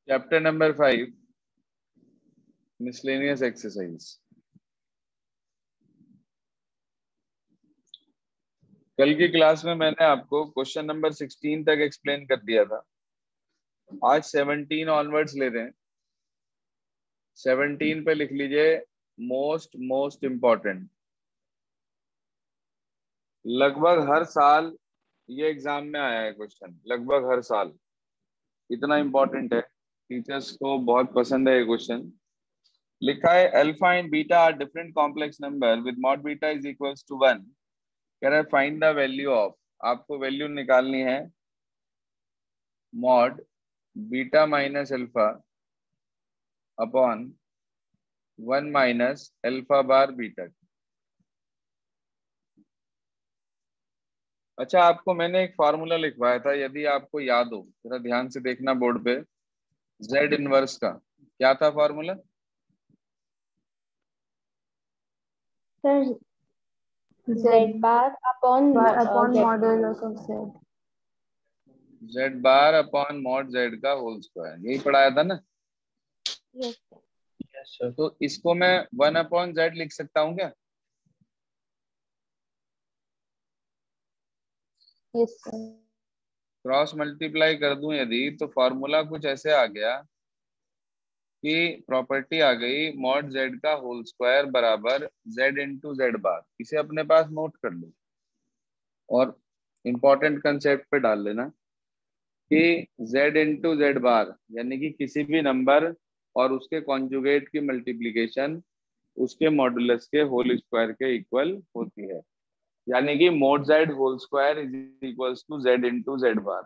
Chapter number 5 miscellaneous exercise. कल की class में मैंने आपको क्वेश्चन नंबर 16 तक एक्सप्लेन कर दिया था। आज 17 ऑनवर्ड्स ले रहे हैं। 17 पे लिख लीजिए मोस्ट इम्पोर्टेंट। लगभग हर साल ये एग्जाम में आया है क्वेश्चन, लगभग हर साल। इतना इम्पोर्टेंट है, टीचर्स को बहुत पसंद है ये क्वेश्चन। लिखा है alpha and beta are different complex number with mod beta is equals to 1। कह रहा है फाइंड द वैल्यू ऑफ, आपको वैल्यू निकालनी है mod beta minus alpha upon 1 minus alpha bar beta. अच्छा, आपको मैंने एक फॉर्मूला लिखवाया था, यदि आपको याद हो जरा ध्यान से देखना बोर्ड पे। जेड इनवर्स का क्या था formula? Sir Z bar upon modulus of Z. Z bar upon mod Z का होल स्क्वायर, यही पढ़ाया था ना? Yes sir. तो इसको मैं 1 अपॉन जेड लिख सकता हूँ क्या? Yes sir. क्रॉस मल्टीप्लाई कर दूं यदि, तो फॉर्मूला कुछ ऐसे आ गया कि प्रॉपर्टी आ गई मॉड जेड का होल स्क्वायर बराबर जेड इंटू जेड बार। इसे अपने पास नोट कर लो और इंपॉर्टेंट कंसेप्ट पे डाल लेना कि जेड इंटू जेड बार यानी कि किसी भी नंबर और उसके कॉन्जुगेट की मल्टीप्लीकेशन उसके मॉडुलस के होल स्क्वायर के इक्वल होती है। यानी कि mod z whole square is equals to z into z bar.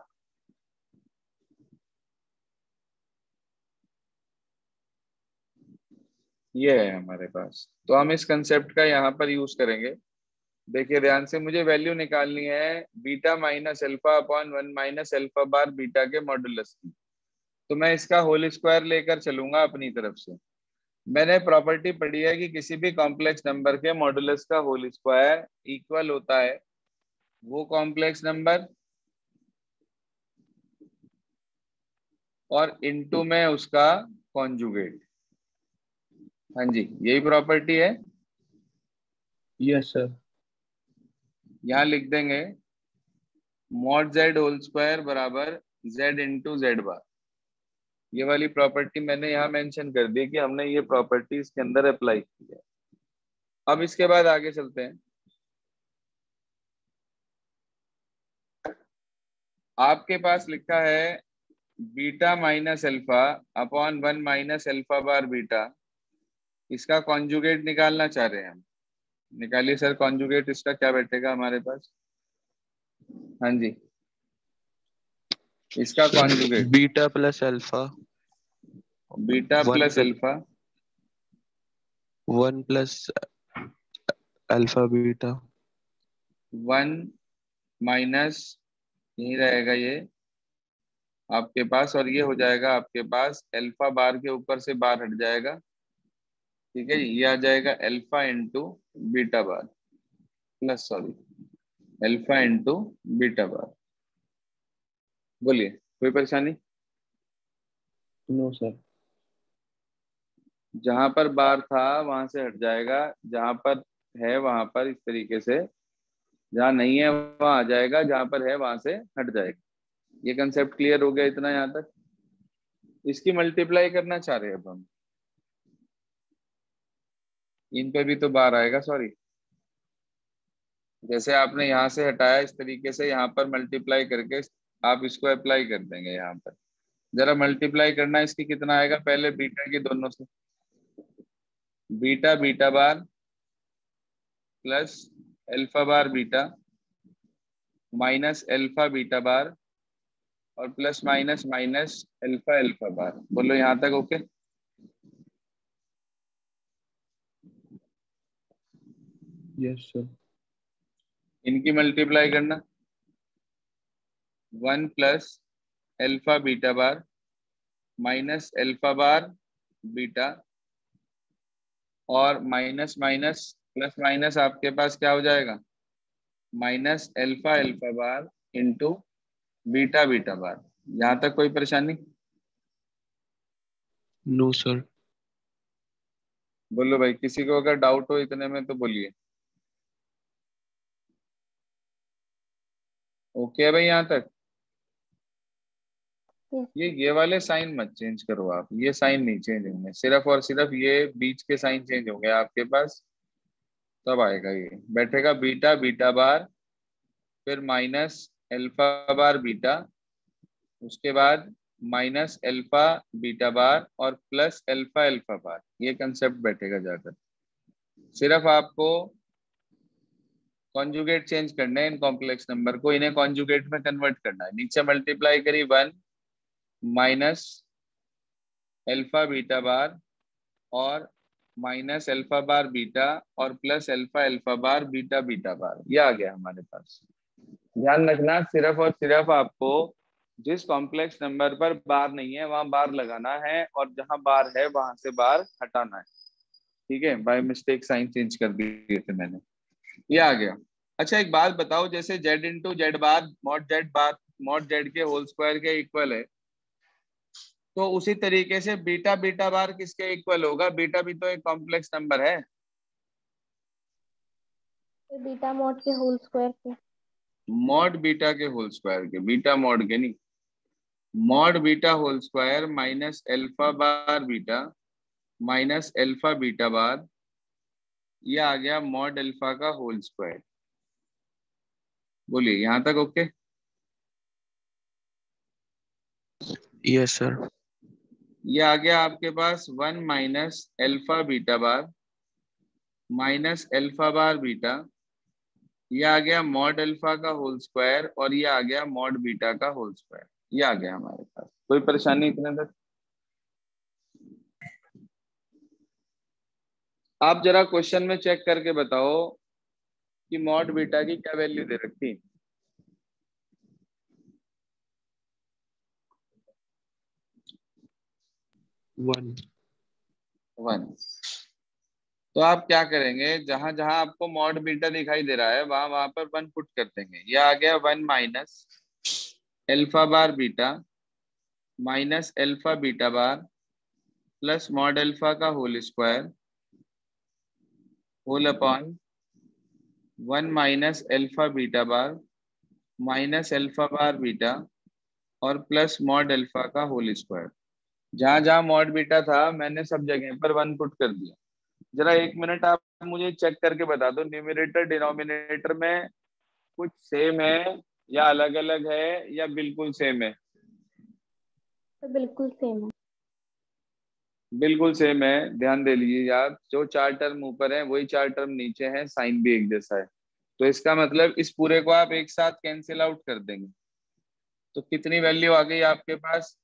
ये है हमारे पास, तो हम इस कंसेप्ट का यहाँ पर यूज करेंगे। देखिए ध्यान से, मुझे वैल्यू निकालनी है beta minus alpha upon 1 minus alpha bar beta के मॉडुलस की। तो मैं इसका होल स्क्वायर लेकर चलूंगा अपनी तरफ से। मैंने प्रॉपर्टी पढ़ी है कि किसी भी कॉम्प्लेक्स नंबर के मॉडुलस का होल स्क्वायर इक्वल होता है वो कॉम्प्लेक्स नंबर और इनटू में उसका कॉन्जुगेट। हाँ जी, यही प्रॉपर्टी है। Yes sir. यहाँ लिख देंगे मॉड जेड होल स्क्वायर बराबर जेड इंटू जेड बार। ये वाली प्रॉपर्टी मैंने यहाँ मेंशन कर दी कि हमने ये प्रॉपर्टी इसके अंदर अप्लाई की है। अब इसके बाद आगे चलते हैं। आपके पास लिखा है beta minus alpha upon 1 minus alpha bar beta. इसका कॉन्जुगेट निकालना चाह रहे हैं हम। निकालिए सर कॉन्जुगेट, इसका क्या बैठेगा हमारे पास? हाँ जी, इसका conjugate beta plus alpha beta plus alpha 1 plus alpha beta 1 minus, यही रहेगा ये आपके पास, और ये हो जाएगा आपके पास अल्फा बार के ऊपर से बार हट जाएगा। ठीक है, ये आ जाएगा alpha into beta bar plus sorry alpha into beta bar. बोलिए, कोई परेशानी? No sir. जहां पर बार था वहां से हट जाएगा, जहां पर है वहां पर इस तरीके से, जहां नहीं है वहां आ जाएगा, जहां पर है वहां से हट जाएगा। ये कंसेप्ट क्लियर हो गया इतना यहाँ तक? इसकी मल्टीप्लाई करना चाह रहे हैं अब हम। इन पे भी तो बार आएगा, सॉरी। जैसे आपने यहाँ से हटाया इस तरीके से यहाँ पर मल्टीप्लाई करके आप इसको अप्लाई कर देंगे यहाँ पर। जरा मल्टीप्लाई करना इसकी, कितना आएगा पहले बीटा की दोनों से। Beta beta bar plus alpha bar beta minus alpha beta bar और plus minus minus alpha alpha bar. बोलो यहाँ तक ओके? Yes sir. इनकी मल्टीप्लाई करना 1 plus alpha beta bar minus alpha bar beta और माइनस माइनस प्लस माइनस आपके पास क्या हो जाएगा? Minus alpha alpha bar into beta beta bar. यहाँ तक कोई परेशानी? No sir. बोलो भाई, किसी को अगर डाउट हो इतने में तो बोलिए। ओके है भाई यहाँ तक? Yes. ये वाले साइन मत चेंज करो आप, ये साइन नहीं चेंज होंगे, सिर्फ और सिर्फ ये बीच के साइन चेंज होंगे आपके पास, तब आएगा। ये बैठेगा बीटा बीटा बार, फिर माइनस अल्फा बार बीटा, उसके बाद माइनस अल्फा बीटा बार और प्लस अल्फा अल्फा बार, ये कंसेप्ट बैठेगा जाकर। सिर्फ आपको कॉन्जुगेट चेंज करना है इन कॉम्प्लेक्स नंबर को, इन्हें कॉन्जुगेट में कन्वर्ट करना है। नीचे मल्टीप्लाई करी 1 माइनस अल्फा बीटा बार और माइनस अल्फा बार बीटा और plus alpha alpha bar beta beta bar, ये आ गया हमारे पास। ध्यान रखना, सिर्फ और सिर्फ आपको जिस कॉम्प्लेक्स नंबर पर बार नहीं है वहां बार लगाना है, और जहां बार है वहां से बार हटाना है। ठीक है, बाय मिस्टेक साइन चेंज कर दिए थे मैंने, ये आ गया। अच्छा एक बात बताओ, जैसे जेड इंटू जेड बार मॉड जेड के होल स्क्वायर के इक्वल है, तो उसी तरीके से बीटा बीटा बार किसके इक्वल होगा? बीटा भी तो एक कॉम्प्लेक्स नंबर है। तो बीटा मॉड के होल स्क्वायर के। मॉड बीटा के होल स्क्वायर के, बीटा मॉड के नहीं, mod beta whole square minus alpha bar beta minus alpha beta bar, ये आ गया मॉड अल्फा का होल स्क्वायर। बोलिए यहां तक ओके? Yes sir. ये आ गया आपके पास 1 minus alpha beta bar minus alpha bar beta, ये आ गया मॉड अल्फा का होल स्क्वायर, और ये आ गया मॉड बीटा का होल स्क्वायर, ये आ गया हमारे पास। कोई परेशानी इतने तक? आप जरा क्वेश्चन में चेक करके बताओ कि मॉड बीटा की क्या वैल्यू दे रखी। 1। तो आप क्या करेंगे, जहां जहां आपको मॉड बीटा दिखाई दे रहा है वहां वहां पर 1 पुट कर देंगे। ये आ गया 1 minus alpha bar beta minus alpha beta bar plus mod alpha का whole square whole upon 1 minus alpha beta bar minus alpha bar beta और प्लस मॉड अल्फा का होल स्क्वायर। जहां जहां मॉड बीटा था मैंने सब जगह पर 1 पुट कर दिया। जरा 1 मिनट आप मुझे चेक करके बता दो, न्यूमरेटर डिनोमिनेटर में कुछ सेम है या अलग अलग है या बिल्कुल सेम है? तो बिल्कुल सेम है। बिल्कुल सेम है। ध्यान दे लीजिए आप, जो 4 टर्म ऊपर है वही 4 टर्म नीचे है, साइन भी एक जैसा है। तो इसका मतलब इस पूरे को आप एक साथ कैंसिल आउट कर देंगे, तो कितनी वैल्यू आ गई आपके पास?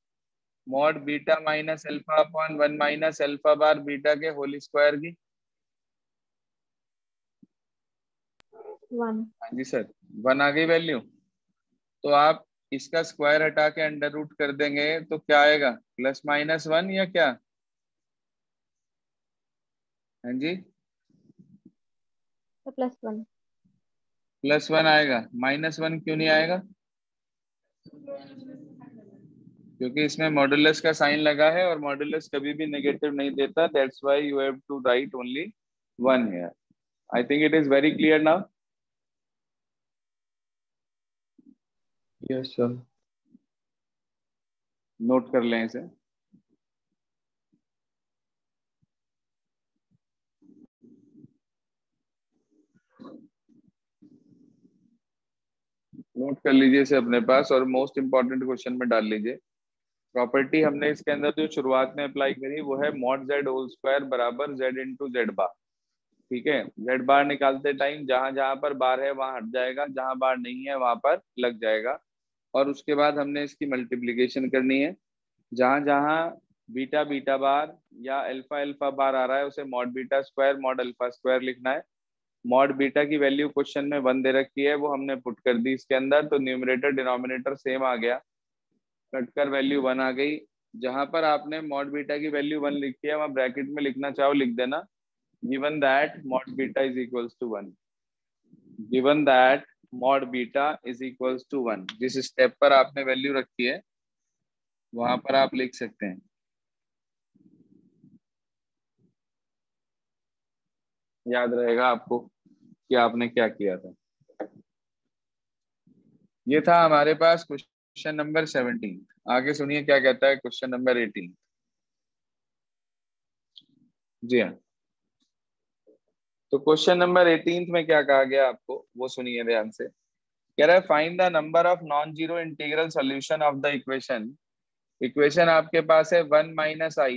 Mod beta minus alpha upon 1 minus alpha bar beta के होल स्क्वायर की। 1। हाँ जी सर, 1 आ गई वैल्यू। तो आप इसका स्क्वायर हटा के अंडर रूट कर देंगे तो क्या आएगा? प्लस माइनस 1 या क्या? हाँ जी, तो +1। +1 आएगा। -1 क्यों नहीं आएगा? क्योंकि इसमें मॉडुलस का साइन लगा है और मॉडुलस कभी भी नेगेटिव नहीं देता। That's why you have to write only 1 here. I think it is very clear now. Yes sir. Note कर लें इसे। नोट कर लीजिए इसे अपने पास और मोस्ट इंपॉर्टेंट क्वेश्चन में डाल लीजिए। प्रॉपर्टी हमने इसके अंदर जो शुरुआत में अप्लाई करी वो है मॉड जेड होल स्क्वायर बराबर जेड इंटू जेड बार। ठीक है, जेड बार निकालते टाइम जहां जहां पर बार है वहां हट जाएगा, जहां बार नहीं है वहां पर लग जाएगा। और उसके बाद हमने इसकी मल्टीप्लीकेशन करनी है। जहां जहां बीटा बीटा बार या अल्फा अल्फा बार आ रहा है उसे mod beta square mod alpha square लिखना है। मॉड बीटा की वैल्यू क्वेश्चन में 1 दे रखी है, वो हमने पुट कर दी इसके अंदर, तो न्यूमरेटर डिनोमिनेटर सेम आ गया। कटकर वैल्यू 1 आ गई। जहां पर आपने मॉड बीटा की वैल्यू 1 लिखी है वहां ब्रैकेट में लिखना चाहो लिख देना, given that mod beta is equals to 1। Given that mod beta is equals to 1, जिस स्टेप पर आपने वैल्यू रखी है वहां पर आप लिख सकते हैं। याद रहेगा आपको कि आपने क्या किया था। ये था हमारे पास क्वेश्चन नंबर 17। आगे सुनिए क्या कहता है क्वेश्चन नंबर 18। जी हाँ, तो क्वेश्चन नंबर 18 में क्या कहा गया आपको वो सुनिए ध्यान से। कह रहा है find the number of non zero integral solution of the equation. Equation आपके पास है 1 - i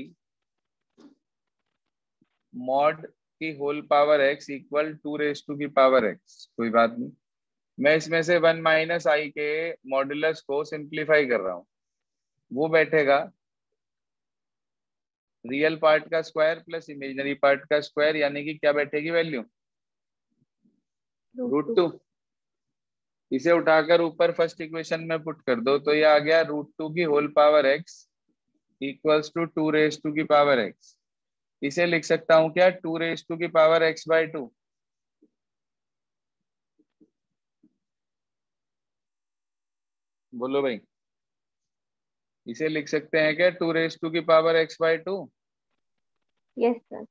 मॉड की whole power x equal 2 raised to की पावर x। कोई बात नहीं, मैं इसमें से 1 - i के मॉडुलस को सिंप्लीफाई कर रहा हूं। वो बैठेगा रियल पार्ट का स्क्वायर प्लस इमेजिनरी पार्ट का स्क्वायर, यानी कि क्या बैठेगी वैल्यू, रूट √2। इसे उठाकर ऊपर फर्स्ट इक्वेशन में पुट कर दो तो ये आ गया √2 की whole power x equals to 2 raised to की पावर x। इसे लिख सकता हूं क्या 2 raised to की पावर x/2। बोलो भाई, इसे लिख सकते हैं क्या 2 raised to की पावर x/2। Yes sir.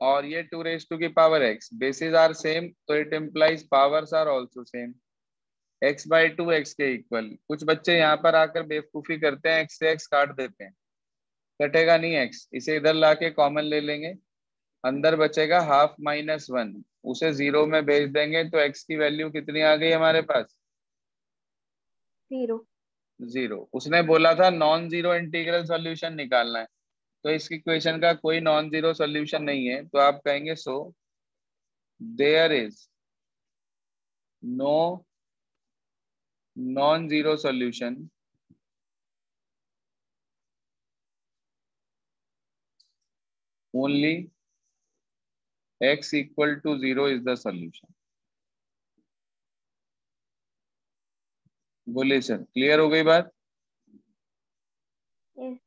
और ये 2 raised to की power x, basis are same तो it implies powers are also same. x/2 x के इक्वल। कुछ बच्चे यहाँ पर आकर बेवकूफी करते हैं, x से x काट देते हैं, कटेगा नहीं x, इसे इधर लाके कॉमन ले लेंगे, अंदर बचेगा ½ - 1, उसे 0 में भेज देंगे तो x की वैल्यू कितनी आ गई हमारे पास, 0। 0। उसने बोला था नॉन जीरो इंटीग्रल सॉल्यूशन निकालना है, तो इस इक्वेशन का कोई नॉन जीरो सॉल्यूशन नहीं है, तो आप कहेंगे so there is no non zero solution only x equal to 0 is the solution. बोलिए सर, क्लियर हो गई बात। यस।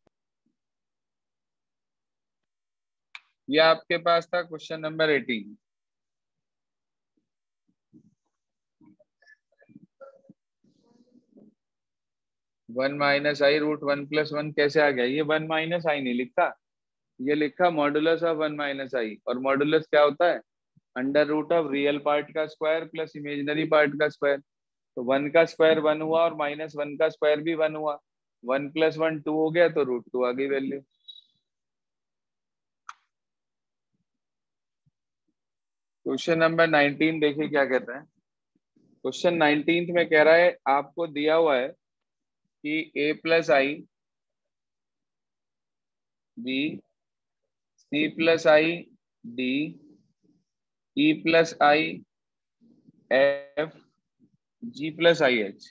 ये आपके पास था क्वेश्चन नंबर 18। 1 - i√1 + 1 कैसे आ गया, ये 1 - i नहीं लिखा, ये लिखा मॉडुलस ऑफ 1 - i। और मॉडुलस क्या होता है, √ऑफ रियल पार्ट का स्क्वायर प्लस इमेजिनरी पार्ट का स्क्वायर। तो 1 का स्क्वायर 1 हुआ और -1 का स्क्वायर भी 1 हुआ, 1 + 1 2 हो गया, तो √2 आ गई वैल्यू। क्वेश्चन नंबर 19 देखिए क्या कहता है। क्वेश्चन 19 में कह रहा है आपको दिया हुआ है कि a + i b c + i d e + i f g + i h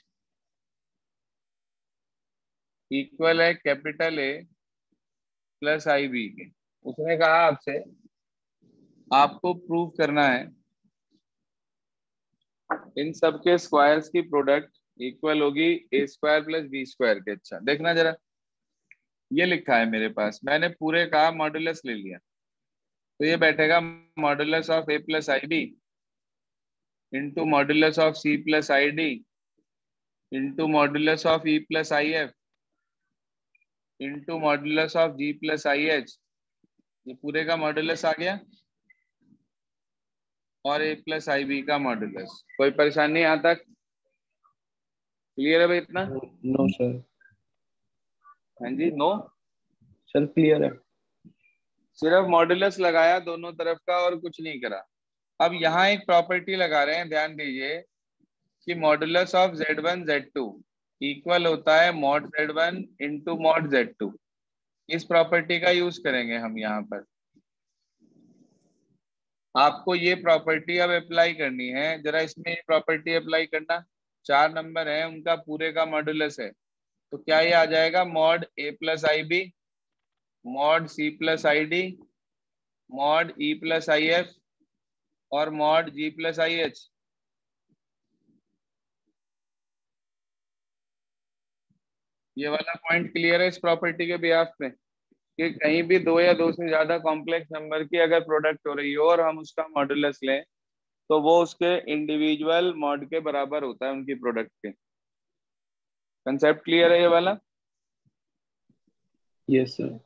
equal है कैपिटल A + IB के। उसने कहा आपसे आपको प्रूव करना है इन सबके स्क्वायर्स की प्रोडक्ट इक्वल होगी a² + b² के। अच्छा देखना जरा, ये लिखा है मेरे पास, मैंने पूरे का मॉडुलस ले लिया, तो ये बैठेगा modulus of a + IB into modulus of c + ID into modulus of e + IF into modulus of g + IH। ये पूरे का मॉडुलस आ गया, और a + IB का मॉडुलस। कोई परेशानी यहाँ तक क्लियर है भाई इतना। No sir. हाँ जी, नो, सर क्लियर है। सिर्फ मॉडुलस लगाया दोनों तरफ का और कुछ नहीं करा। अब यहाँ एक प्रॉपर्टी लगा रहे हैं, ध्यान दीजिए कि modulus of Z1 Z2 equal होता है mod Z1 into mod Z2। इस प्रॉपर्टी का यूज करेंगे हम यहाँ पर। आपको ये प्रॉपर्टी अब अप्लाई करनी है, जरा इसमें ये प्रॉपर्टी अप्लाई करना। 4 नंबर है उनका पूरे का मॉडुलस है, तो क्या ये आ जाएगा mod a + IB mod c + ID mod e + IF और मॉड g + IH। ये वाला पॉइंट क्लियर है इस प्रॉपर्टी के बिहाफ में, कि कहीं भी दो या दो से ज्यादा कॉम्प्लेक्स नंबर की अगर प्रोडक्ट हो रही हो और हम उसका मॉडुलस लें तो वो उसके इंडिविजुअल मॉड के बराबर होता है उनकी प्रोडक्ट के। कंसेप्ट क्लियर है ये वाला। Yes sir.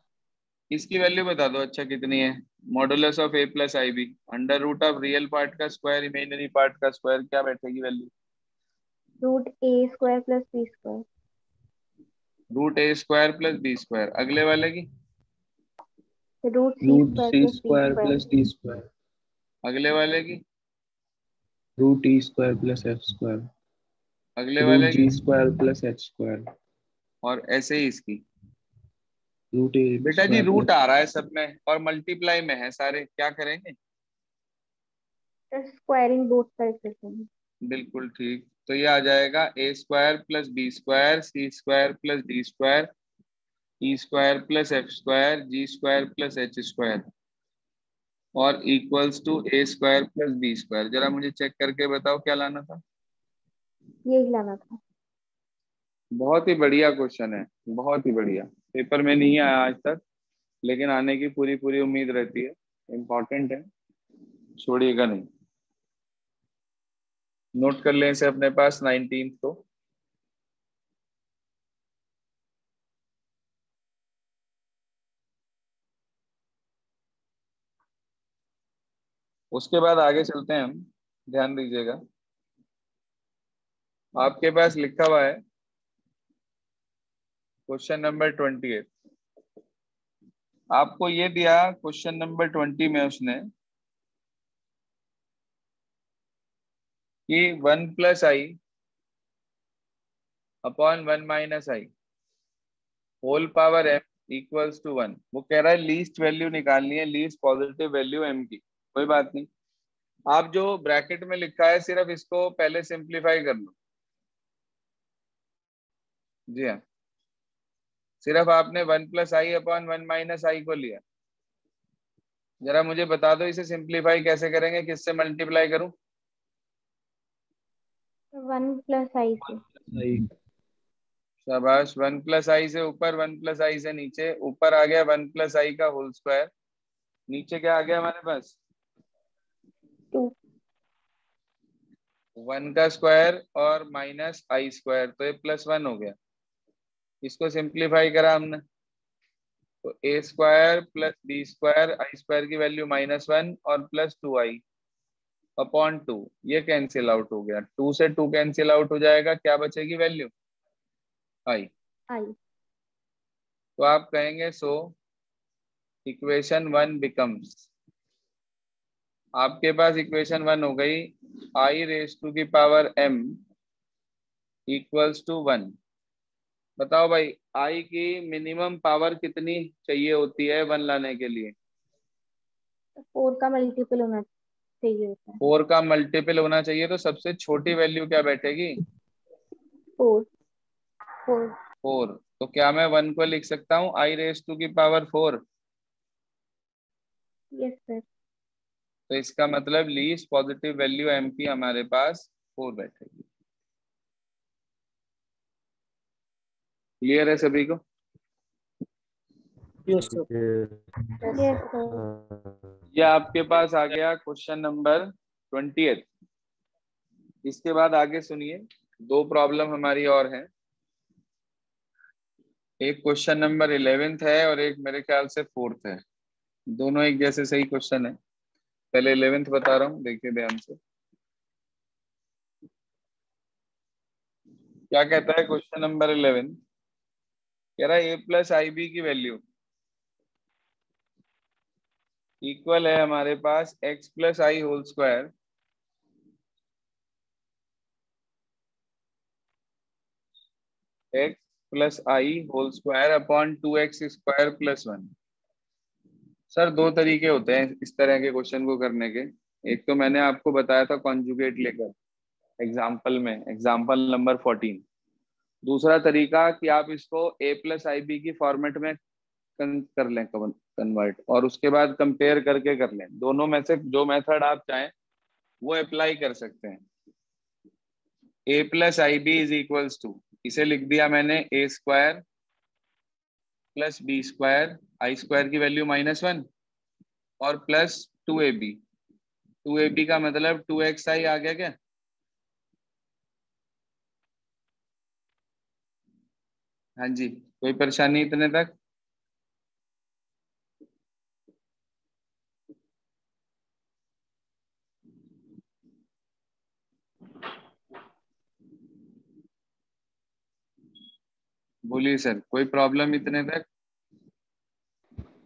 इसकी वैल्यू बता दो अच्छा कितनी है। Modulus of a plus i b, under root of real part का स्क्वायर इमेजिनरी पार्ट का स्क्वायर, क्या बैठेगी value? Root a square plus B square. Root a square plus B square. अगले वाले की? Root c root square c plus D square square. Plus D square. अगले वाले की? Root e square plus F square. अगले root वाले की? G square plus H square. और ऐसे ही इसकी। रूट ए बेटा जी स्क्वायर रूट प्लस। आ रहा है सब में और मल्टीप्लाई में है सारे, क्या करेंगे? स्क्वायरिंग बोथ साइड करते हैं। बिल्कुल ठीक। तो ये आ जाएगा A square plus B square C square plus D square E square plus F square G square plus H square और equals to A square plus B square. जरा मुझे चेक करके बताओ क्या लाना था। यही लाना था। बहुत ही बढ़िया क्वेश्चन है, बहुत ही बढ़िया। पेपर में नहीं आया आज तक, लेकिन आने की पूरी पूरी उम्मीद रहती है। इम्पोर्टेंट है, छोड़िएगा नहीं। नोट कर लें इसे अपने पास 19 को। उसके बाद आगे चलते हैं हम, ध्यान दीजिएगा। आपके पास लिखा हुआ है क्वेश्चन नंबर 28। आपको ये दिया क्वेश्चन नंबर 20 में उसने कि 1 plus I upon 1 minus I whole power M equals to 1। वो कह रहा है लीस्ट वैल्यू निकालनी है, लीस्ट पॉजिटिव वैल्यू एम की। कोई बात नहीं, आप जो ब्रैकेट में लिखा है सिर्फ इसको पहले सिंप्लीफाई कर लो। जी हाँ, सिर्फ आपने 1 प्लस आई अपॉन 1 माइनस आई को लिया। जरा मुझे बता दो इसे सिंप्लीफाई कैसे करेंगे, किससे मल्टीप्लाई करूं? 1 प्लस आई से। सही। शाबाश। 1 प्लस आई से ऊपर, 1 प्लस आई से नीचे। ऊपर आ गया 1 प्लस आई का होल स्क्वायर, नीचे क्या आ गया हमारे पास? 2। 1 का स्क्वायर और माइनस आई स्क्वायर, तो ये प्लस 1 हो गया। इसको सिंप्लीफाई करा हमने, तो ए square plus B square, i square की वैल्यू -1 और प्लस 2i अपॉन 2। ये कैंसिल आउट हो गया, 2 से 2 कैंसिल आउट हो जाएगा, क्या बचेगी वैल्यू? आई। आई। तो आप कहेंगे सो इक्वेशन 1 बिकम्स, आपके पास इक्वेशन 1 हो गई आई रेज टू की पावर m इक्वल्स टू 1। बताओ भाई, आई की मिनिमम पावर कितनी चाहिए होती है 1 लाने के लिए? 4 का मल्टीपल होना चाहिए होता है। 4 का मल्टीपल होना चाहिए, तो सबसे छोटी वैल्यू क्या बैठेगी? 4। 4। 4। तो क्या मैं 1 को लिख सकता हूँ आई रेज टू की पावर 4? Yes sir. तो इसका मतलब लीस्ट पॉजिटिव वैल्यू एम की हमारे पास 4 बैठेगी। क्लियर है सभी को? Yes sir. Yes sir. ये आपके पास आ गया क्वेश्चन नंबर 28। इसके बाद आगे सुनिए, दो प्रॉब्लम हमारी और हैं। एक क्वेश्चन नंबर 11th है और एक मेरे ख्याल से 4th है। दोनों एक जैसे सही क्वेश्चन है। पहले 11th बता रहा हूँ, देखिए ध्यान से। क्या कहता है क्वेश्चन नंबर 11? कह रहा है ए प्लस आई बी की वैल्यू इक्वल है हमारे पास x plus i whole square x plus i whole square upon 2x square plus 1। Sir दो तरीके होते हैं इस तरह के क्वेश्चन को करने के। एक तो मैंने आपको बताया था कॉन्जुगेट लेकर एग्जाम्पल में, एग्जाम्पल नंबर 14। दूसरा तरीका कि आप इसको ए प्लस आई बी की फॉर्मेट में कर लें कन्वर्ट, और उसके बाद कंपेयर करके कर लें। दोनों में से जो मेथड आप चाहें वो अप्लाई कर सकते हैं। A plus i b is equals to, इसे लिख दिया मैंने a square plus B square, i square की वैल्यू -1 और प्लस 2ab। 2ab का मतलब 2xi आ गया क्या? हाँ जी, कोई परेशानी इतने तक? बोलिए सर, कोई प्रॉब्लम इतने तक?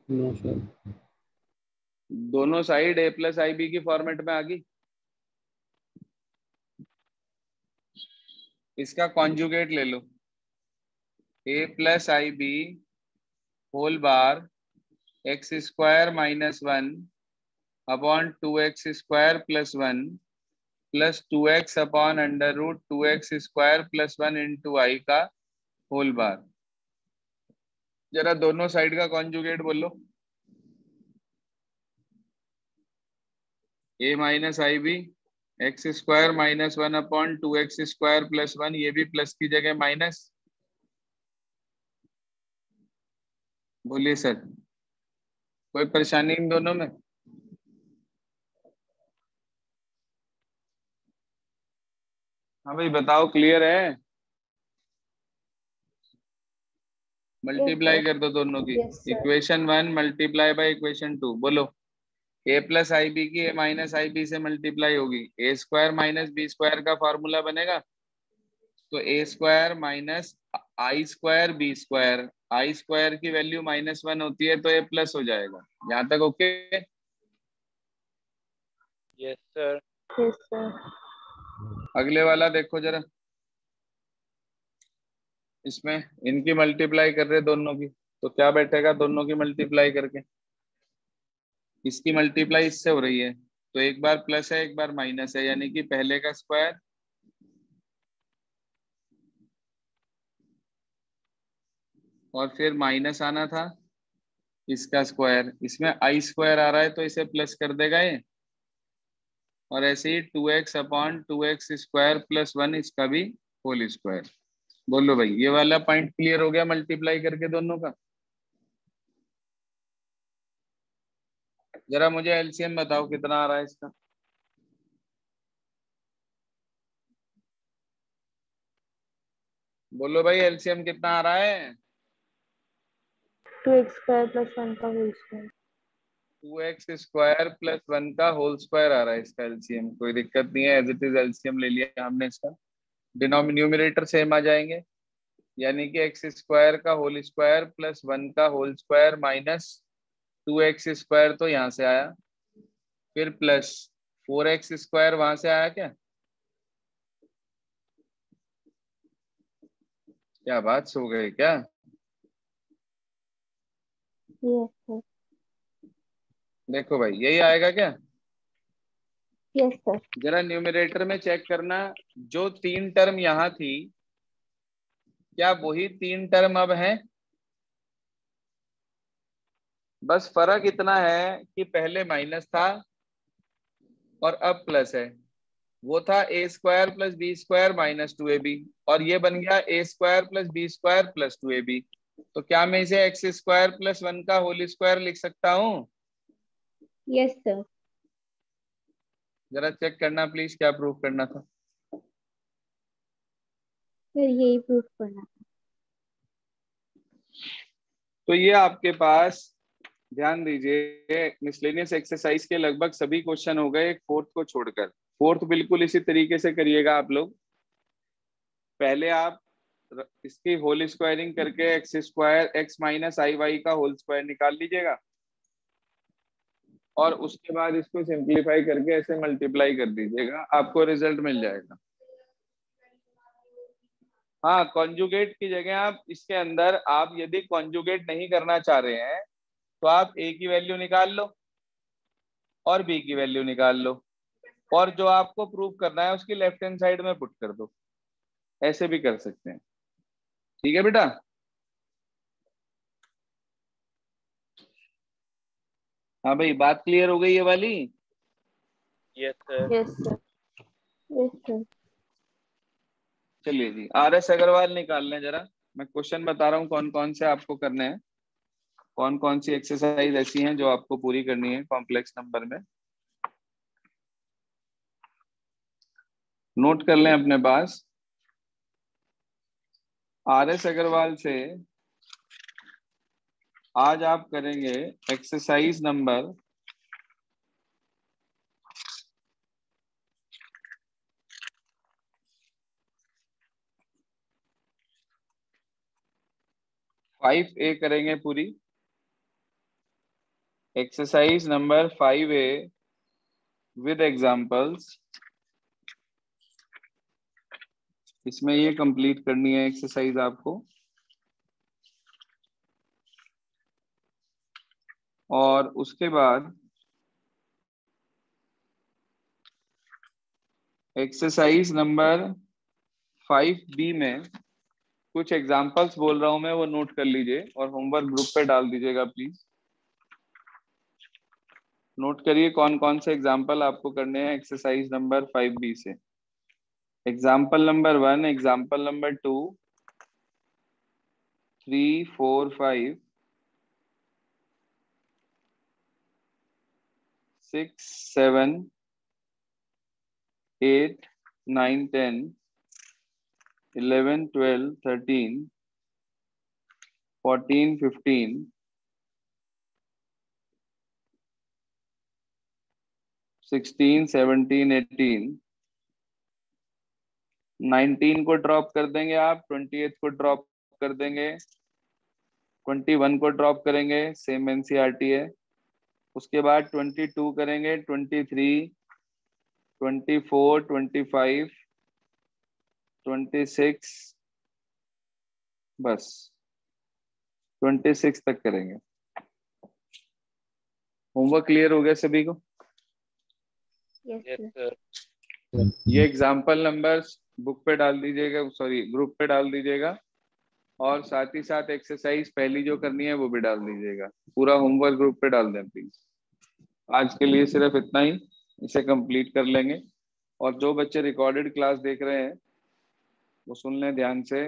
No sir. दोनों side a plus i b की फॉर्मेट में आ गई। इसका कॉन्जुगेट ले लो, a plus i b whole bar x square minus one upon two x square plus one plus two x upon under root two x square plus one into i का whole बार। जरा दोनों side का conjugate बोलो। a minus I B X square minus one upon two x square plus one, ये भी plus की जगह minus. बोलिए सर, कोई परेशानी इन दोनों में? हाँ भाई बताओ, क्लियर है? Multiply sir. कर दो दोनों की। Yes sir. Equation one multiply by equation two, बोलो। a प्लस आई बी की a माइनस आई बी से मल्टीप्लाई होगी, ए स्क्वायर माइनस बी स्क्वायर का फॉर्मूला बनेगा। तो ए square minus I square B square, i square की वैल्यू माइनस वन होती है तो ए प्लस हो जाएगा। यहाँ तक okay? Yes sir. Yes sir. अगले वाला देखो जरा, इसमें इनकी मल्टीप्लाई कर रहे दोनों की, तो क्या बैठेगा दोनों की मल्टीप्लाई करके? इसकी मल्टीप्लाई इससे हो रही है तो एक बार प्लस है एक बार माइनस है, यानी कि पहले का स्क्वायर और फिर माइनस आना था इसका स्क्वायर। इसमें आई स्क्वायर आ रहा है तो इसे प्लस कर देगा ये, और ऐसे ही two x upon two x square plus one, इसका भी होल स्क्वायर। बोलो भाई, ये वाला पॉइंट क्लियर हो गया मल्टीप्लाई करके दोनों का? जरा मुझे एलसीएम बताओ कितना आ रहा है इसका। बोलो भाई, एलसीएम कितना आ रहा है? 2x² + 1 का whole square. Two x square plus one का होल स्क्वायर आ रहा है इसका एलसीएम। कोई दिक्कत नहीं है, एज इट इज एलसीएम ले लिया हमने इसका। न्यूमरेटर सेम आ जाएंगे, यानी कि एक्स स्क्वायर का होल स्क्वायर प्लस वन का whole square minus two x square, तो यहाँ से आया, फिर प्लस फोर एक्स स्क्वायर वहां से आया क्या? क्या बात सो गए क्या? Yes sir. देखो भाई, यही आएगा क्या? Yes sir. जरा न्यूमरेटर में चेक करना, जो तीन टर्म यहाँ थी क्या वही तीन टर्म अब हैं? बस फर्क इतना है कि पहले माइनस था और अब प्लस है। वो था a square plus B square minus two a b, और ये बन गया a square plus B square plus two a b. तो क्या मैं इसे एक्स स्क्वायर प्लस वन का होल स्क्वायर लिख सकता हूँ? Yes sir. जरा चेक करना प्लीज, क्या प्रूफ करना था? फिर यही प्रूफ करना था। तो ये आपके पास, ध्यान दीजिए, मिसलेनियस एक्सरसाइज के लगभग सभी क्वेश्चन हो गए, एक फोर्थ को छोड़कर। फोर्थ बिल्कुल इसी तरीके से करिएगा आप लोग। पहले आप इसकी होल स्क्वायरिंग करके एक्स स्क्वायर एक्स माइनस आई वाई का होल स्क्वायर निकाल लीजिएगा, और उसके बाद इसको सिंप्लीफाई करके ऐसे मल्टीप्लाई कर दीजिएगा, आपको रिजल्ट मिल जाएगा। हाँ, कॉन्जुगेट की जगह आप इसके अंदर, आप यदि कॉन्जुगेट नहीं करना चाह रहे हैं तो आप ए की वैल्यू निकाल लो और बी की वैल्यू निकाल लो, और जो आपको प्रूव करना है उसकी लेफ्ट हैंड साइड में पुट कर दो। ऐसे भी कर सकते हैं, ठीक है बेटा? हाँ भाई, बात क्लियर हो गई ये वाली? Yes sir. Yes sir. Yes sir. चलिए जी, आर एस अग्रवाल निकाल लें जरा। मैं क्वेश्चन बता रहा हूँ कौन कौन से आपको करने हैं, कौन कौन सी एक्सरसाइज ऐसी हैं जो आपको पूरी करनी है कॉम्प्लेक्स नंबर में। नोट कर लें अपने पास। आर एस अग्रवाल से आज आप करेंगे एक्सरसाइज नंबर 5A करेंगे पूरी। Exercise number 5A with examples, इसमें ये कंप्लीट करनी है एक्सरसाइज आपको। और उसके बाद एक्सरसाइज नंबर 5B में कुछ एग्जांपल्स बोल रहा हूं मैं, वो नोट कर लीजिए और होमवर्क ग्रुप पे डाल दीजिएगा प्लीज। नोट करिए कौन कौन से एग्जांपल आपको करने हैं एक्सरसाइज नंबर 5B से। एग्जांपल नंबर 1, एग्जांपल नंबर 2, 3, 4, 5, 6, 7, 8, 9, 10, 11, 12, 13, 14, 15, 16, 17, 18, 19 को ड्रॉप कर देंगे आप, 28 को ड्रॉप कर देंगे, 21 को ड्रॉप करेंगे, सेम एनसीईआरटी है। उसके बाद 22 करेंगे, 23, 24, 25, 26, बस 26 तक करेंगे। होमवर्क क्लियर हो गया सभी को? Yes yes sir. सर। ये एग्जाम्पल नंबर्स बुक पे डाल दीजिएगा, सॉरी ग्रुप पे डाल दीजिएगा, और साथ ही साथ एक्सरसाइज पहली जो करनी है वो भी डाल दीजिएगा। पूरा होमवर्क ग्रुप पे डाल दें प्लीज। आज के लिए सिर्फ इतना ही, इसे कंप्लीट कर लेंगे। और जो बच्चे रिकॉर्डेड क्लास देख रहे हैं वो सुन लें ध्यान से।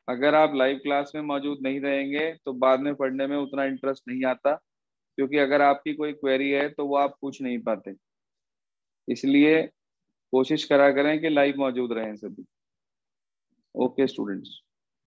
अगर आप लाइव क्लास में मौजूद नहीं रहेंगे तो बाद में पढ़ने में उतना इंटरेस्ट नहीं आता, क्योंकि अगर आपकी कोई क्वेरी है तो वो आप पूछ नहीं पाते। इसलिए कोशिश करा करें कि लाइव मौजूद रहें सभी। Okay students.